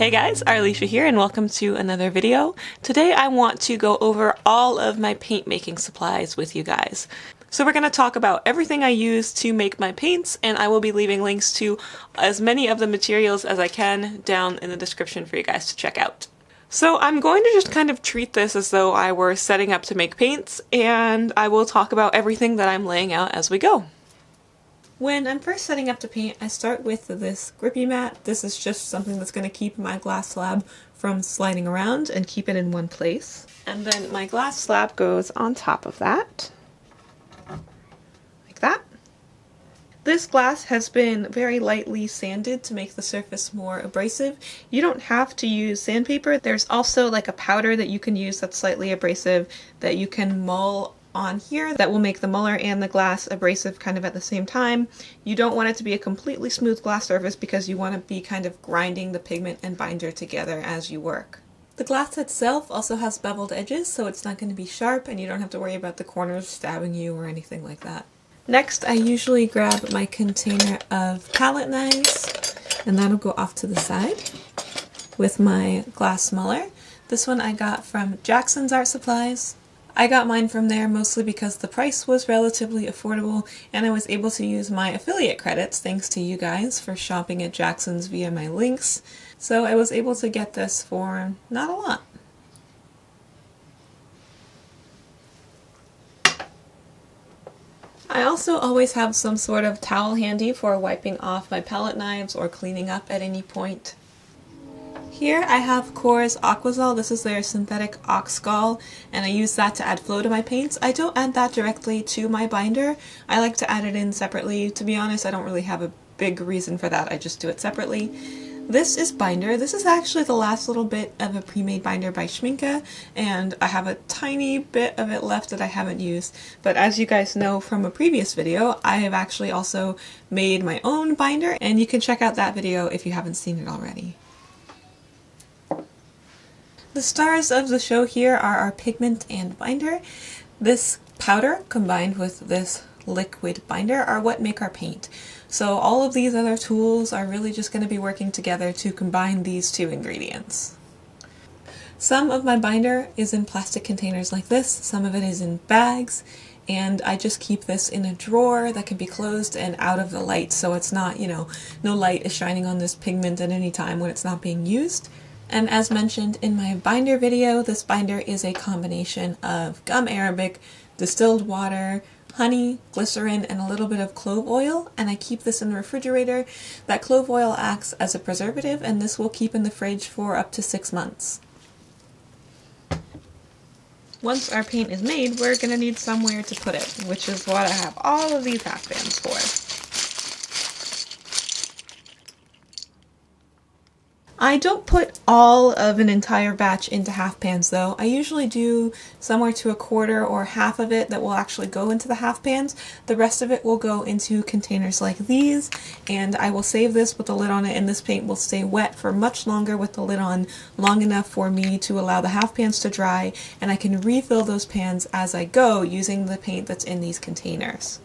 Hey guys, Arleesha here and welcome to another video. Today I want to go over all of my paint making supplies with you guys. So we're going to talk about everything I use to make my paints, and I will be leaving links to as many of the materials as I can down in the description for you guys to check out. So I'm going to just kind of treat this as though I were setting up to make paints, and I will talk about everything that I'm laying out as we go. When I'm first setting up to paint, I start with this grippy mat. This is just something that's going to keep my glass slab from sliding around and keep it in one place. And then my glass slab goes on top of that, like that. This glass has been very lightly sanded to make the surface more abrasive. You don't have to use sandpaper. There's also like a powder that you can use that's slightly abrasive that you can mull on here that will make the muller and the glass abrasive kind of at the same time. You don't want it to be a completely smooth glass surface because you want to be kind of grinding the pigment and binder together as you work. The glass itself also has beveled edges, so it's not going to be sharp and you don't have to worry about the corners stabbing you or anything like that. Next, I usually grab my container of palette knives, and that'll go off to the side with my glass muller. This one I got from Jackson's Art Supplies. I got mine from there mostly because the price was relatively affordable and I was able to use my affiliate credits thanks to you guys for shopping at Jackson's via my links. So I was able to get this for not a lot. I also always have some sort of towel handy for wiping off my palette knives or cleaning up at any point. Here I have Core's Aquazol. This is their synthetic oxgall, and I use that to add flow to my paints. I don't add that directly to my binder. I like to add it in separately. To be honest, I don't really have a big reason for that. I just do it separately. This is binder. This is actually the last little bit of a pre-made binder by Schmincke, and I have a tiny bit of it left that I haven't used. But as you guys know from a previous video, I have actually also made my own binder, and you can check out that video if you haven't seen it already. The stars of the show here are our pigment and binder. This powder combined with this liquid binder are what make our paint. So all of these other tools are really just going to be working together to combine these two ingredients. Some of my binder is in plastic containers like this, some of it is in bags, and I just keep this in a drawer that can be closed and out of the light, so it's not, no light is shining on this pigment at any time when it's not being used. And as mentioned in my binder video, this binder is a combination of gum arabic, distilled water, honey, glycerin, and a little bit of clove oil, and I keep this in the refrigerator. That clove oil acts as a preservative, and this will keep in the fridge for up to 6 months. Once our paint is made, we're going to need somewhere to put it, which is what I have all of these half pans for. I don't put all of an entire batch into half pans though. I usually do somewhere to a quarter or half of it that will actually go into the half pans. The rest of it will go into containers like these, and I will save this with the lid on it, and this paint will stay wet for much longer with the lid on, long enough for me to allow the half pans to dry, and I can refill those pans as I go using the paint that's in these containers.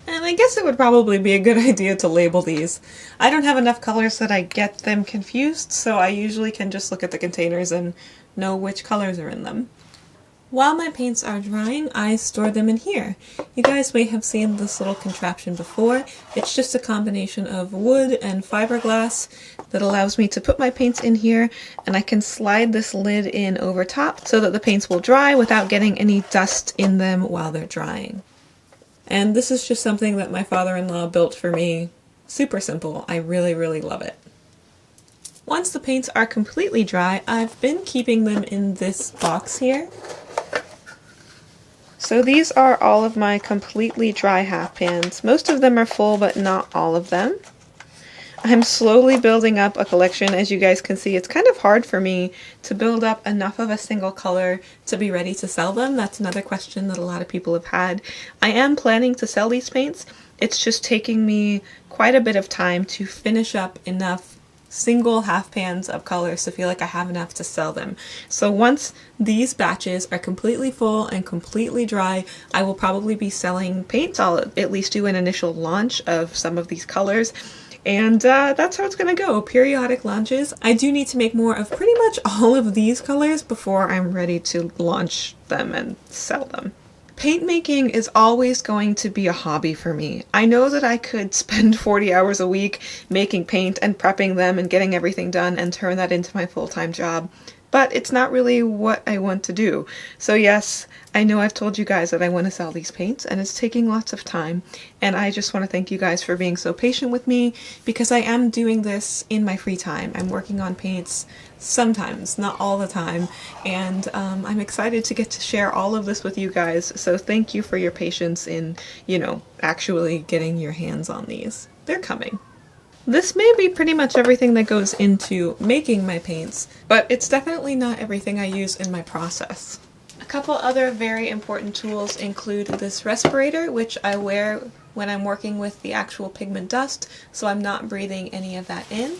And I guess it would probably be a good idea to label these. I don't have enough colors that I get them confused, so I usually can just look at the containers and know which colors are in them. While my paints are drying, I store them in here. You guys may have seen this little contraption before. It's just a combination of wood and fiberglass that allows me to put my paints in here, and I can slide this lid in over top so that the paints will dry without getting any dust in them while they're drying. And this is just something that my father-in-law built for me. Super simple. I really, really love it. Once the paints are completely dry, I've been keeping them in this box here. So these are all of my completely dry half pans. Most of them are full, but not all of them. I'm slowly building up a collection. As you guys can see, it's kind of hard for me to build up enough of a single color to be ready to sell them. That's another question that a lot of people have had. I am planning to sell these paints. It's just taking me quite a bit of time to finish up enough single half pans of colors to feel like I have enough to sell them. So once these batches are completely full and completely dry, I will probably be selling paints. I'll at least do an initial launch of some of these colors. And that's how it's gonna go. Periodic launches. I do need to make more of pretty much all of these colors before I'm ready to launch them and sell them. Paint making is always going to be a hobby for me. I know that I could spend 40 hours a week making paint and prepping them and getting everything done and turn that into my full-time job, but it's not really what I want to do. So yes, I know I've told you guys that I want to sell these paints and it's taking lots of time, and I just want to thank you guys for being so patient with me because I am doing this in my free time. I'm working on paints sometimes, not all the time, and I'm excited to get to share all of this with you guys, so thank you for your patience in, you know, actually getting your hands on these. They're coming. This may be pretty much everything that goes into making my paints, but it's definitely not everything I use in my process. A couple other very important tools include this respirator, which I wear when I'm working with the actual pigment dust, so I'm not breathing any of that in.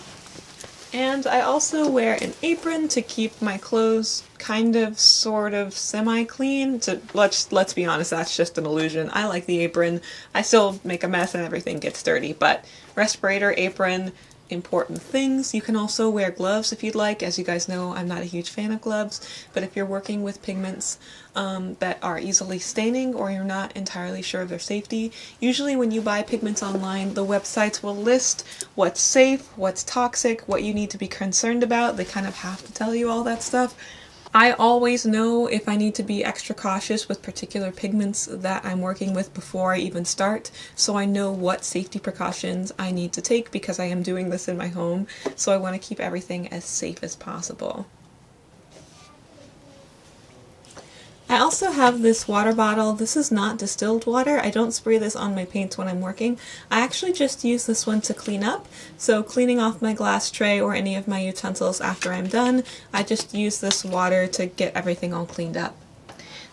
And I also wear an apron to keep my clothes kind of, sort of, semi-clean. Let's be honest, that's just an illusion. I like the apron. I still make a mess and everything gets dirty, but respirator, apron, important things. You can also wear gloves if you'd like. As you guys know, I'm not a huge fan of gloves, but if you're working with pigments that are easily staining or you're not entirely sure of their safety, usually when you buy pigments online, the websites will list what's safe, what's toxic, what you need to be concerned about. They kind of have to tell you all that stuff. I always know if I need to be extra cautious with particular pigments that I'm working with before I even start, so I know what safety precautions I need to take because I am doing this in my home, so I want to keep everything as safe as possible. I also have this water bottle. This is not distilled water. I don't spray this on my paints when I'm working. I actually just use this one to clean up. So cleaning off my glass tray or any of my utensils after I'm done, I just use this water to get everything all cleaned up.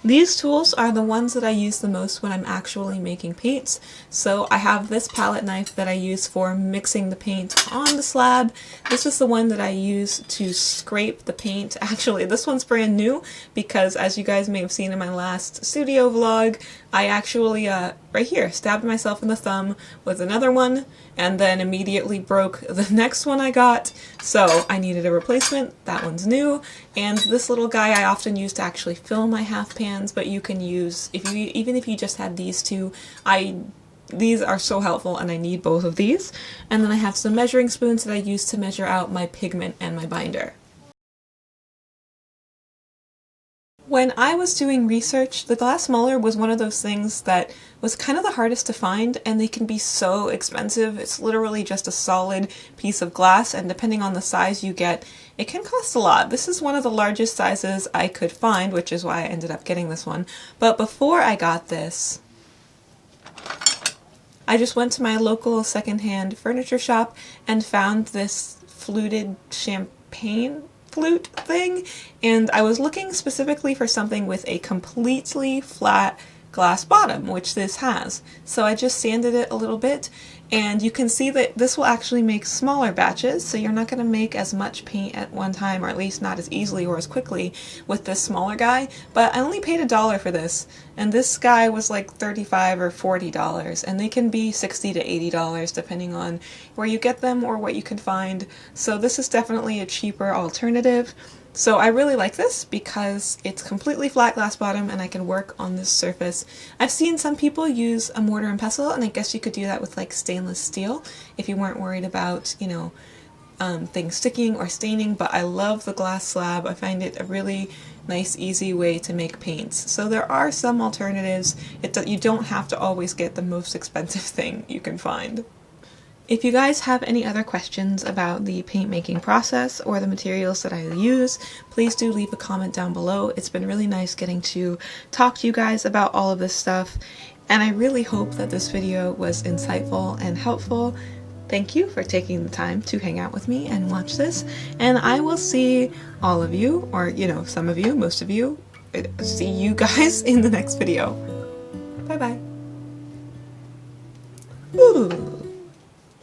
These tools are the ones that I use the most when I'm actually making paints. So I have this palette knife that I use for mixing the paint on the slab. This is the one that I use to scrape the paint. Actually, this one's brand new because, as you guys may have seen in my last studio vlog, I actually, right here, stabbed myself in the thumb with another one and then immediately broke the next one I got, so I needed a replacement. That one's new. And this little guy I often use to actually fill my half pans, but you can use, even if you just had these two, these are so helpful and I need both of these. And then I have some measuring spoons that I use to measure out my pigment and my binder. When I was doing research, the glass muller was one of those things that was kind of the hardest to find, and they can be so expensive. It's literally just a solid piece of glass, and depending on the size you get, it can cost a lot. This is one of the largest sizes I could find, which is why I ended up getting this one. But before I got this, I just went to my local secondhand furniture shop and found this fluted champagne flute thing, and I was looking specifically for something with a completely flat glass bottom, which this has. So I just sanded it a little bit, and you can see that this will actually make smaller batches, so you're not going to make as much paint at one time, or at least not as easily or as quickly with this smaller guy. But I only paid $1 for this, and this guy was like $35 or $40, and they can be $60 to $80 depending on where you get them or what you can find. So this is definitely a cheaper alternative. So I really like this because it's completely flat glass bottom and I can work on this surface. I've seen some people use a mortar and pestle, and I guess you could do that with like stainless steel if you weren't worried about, you know, things sticking or staining, but I love the glass slab. I find it a really nice, easy way to make paints. So there are some alternatives. You don't have to always get the most expensive thing you can find. If you guys have any other questions about the paint making process or the materials that I use, please do leave a comment down below. It's been really nice getting to talk to you guys about all of this stuff, and I really hope that this video was insightful and helpful. Thank you for taking the time to hang out with me and watch this, and I will see all of you, or you know, some of you, most of you, see you guys in the next video. Bye bye. Ooh.